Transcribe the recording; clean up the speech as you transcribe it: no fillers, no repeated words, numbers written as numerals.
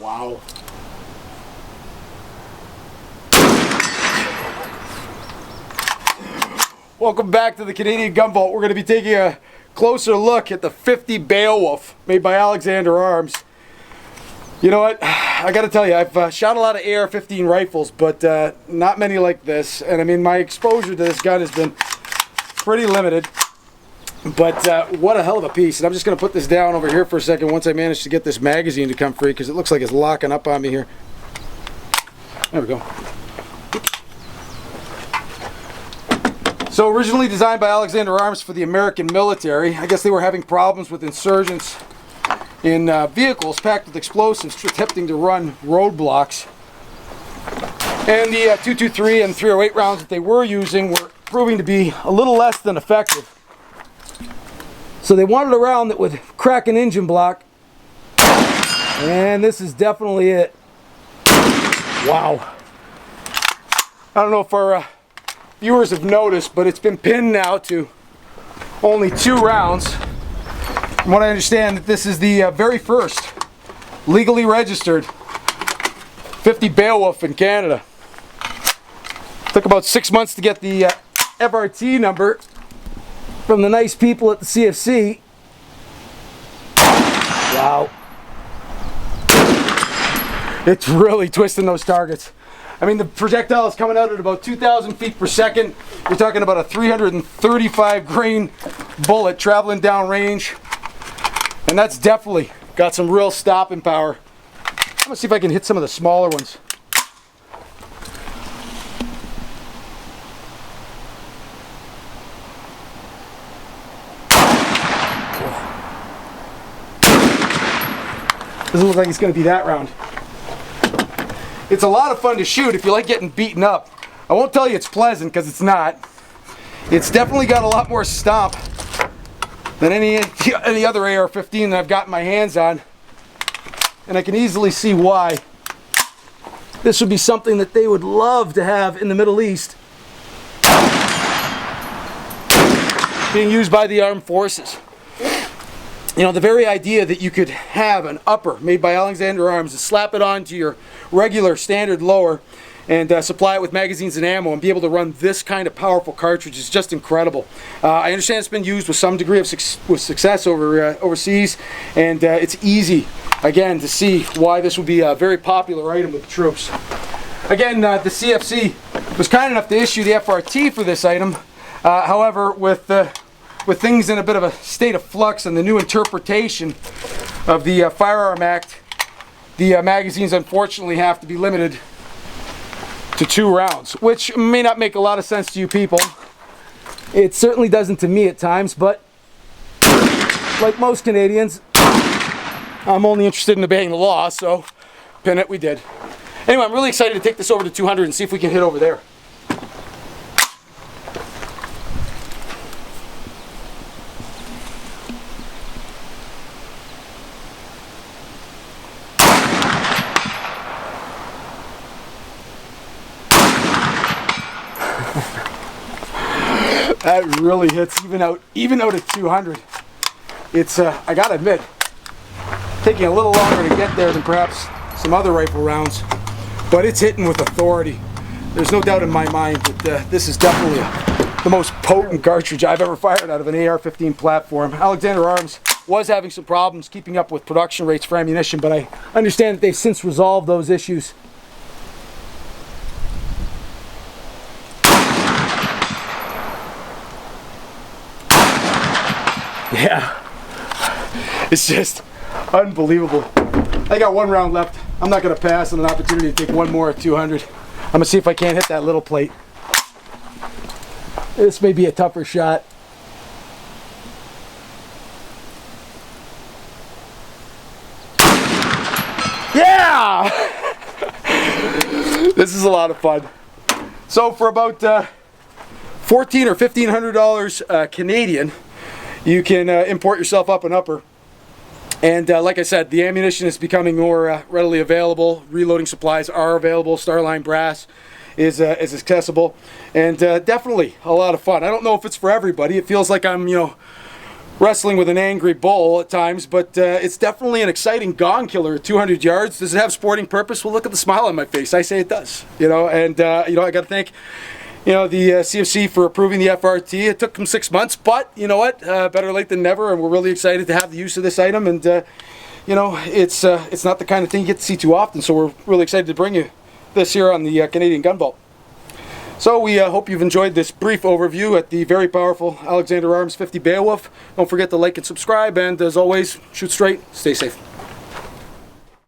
Wow. Welcome back to the Canadian Gun Vault. We're going to be taking a closer look at the 50 Beowulf made by Alexander Arms. You know what? I got to tell you, I've shot a lot of AR-15 rifles, but not many like this. And I mean, my exposure to this gun has been pretty limited. But what a hell of a piece. And I'm just going to put this down over here for a second once I manage to get this magazine to come free, because it looks like it's locking up on me here. There we go. So originally designed by Alexander Arms for the American military, I guess they were having problems with insurgents in vehicles packed with explosives attempting to run roadblocks. And the 223 and 308 rounds that they were using were proving to be a little less than effective. So they wanted a round that would crack an engine block. And this is definitely it. Wow. I don't know if our viewers have noticed, but it's been pinned now to only 2 rounds. From what I understand, that this is the very first legally registered 50 Beowulf in Canada. Took about 6 months to get the FRT number from the nice people at the CFC. Wow. It's really twisting those targets. I mean, the projectile is coming out at about 2,000 feet per second. You're talking about a 335 grain bullet traveling down range. And that's definitely got some real stopping power. I'm gonna see if I can hit some of the smaller ones. Doesn't look like it's gonna be that round. It's a lot of fun to shoot if you like getting beaten up. I won't tell you it's pleasant, because it's not. It's definitely got a lot more stomp than any other AR-15 that I've gotten my hands on. And I can easily see why. This would be something that they would love to have in the Middle East, being used by the armed forces. You know, the very idea that you could have an upper made by Alexander Arms and slap it onto your regular standard lower and supply it with magazines and ammo and be able to run this kind of powerful cartridge is just incredible. I understand it's been used with some degree of success overseas, and it's easy, again, to see why this would be a very popular item with the troops. Again, the CFC was kind enough to issue the FRT for this item. However, with things in a bit of a state of flux and the new interpretation of the Firearm Act, the magazines unfortunately have to be limited to 2 rounds, which may not make a lot of sense to you people. It certainly doesn't to me at times, but like most Canadians, I'm only interested in obeying the law, so pin it, we did. Anyway, I'm really excited to take this over to 200 and see if we can hit over there. That really hits even out at 200. It's I gotta admit, taking a little longer to get there than perhaps some other rifle rounds, but it's hitting with authority. There's no doubt in my mind that this is definitely the most potent cartridge I've ever fired out of an AR-15 platform. Alexander Arms was having some problems keeping up with production rates for ammunition, but I understand that they've since resolved those issues. Yeah, it's just unbelievable. I got 1 round left. I'm not going to pass on an opportunity to take one more at 200. I'm going to see if I can't hit that little plate. This may be a tougher shot. Yeah! This is a lot of fun. So for about $1,400 or $1,500 Canadian, you can import yourself up an upper. And like I said, the ammunition is becoming more readily available. Reloading supplies are available. Starline brass is accessible, and definitely a lot of fun. I don't know if it's for everybody. It feels like I'm, wrestling with an angry bull at times, but it's definitely an exciting gong killer at 200 yards. Does it have sporting purpose? Well, look at the smile on my face. I say it does. You know, and you know, I got to thank, you know, the CFC for approving the FRT. It took them 6 months, but you know what? Better late than never, and we're really excited to have the use of this item. And you know, it's not the kind of thing you get to see too often, so we're really excited to bring you this here on the Canadian Gun Vault. So we hope you've enjoyed this brief overview at the very powerful Alexander Arms 50 Beowulf. Don't forget to like and subscribe, and as always, shoot straight, stay safe.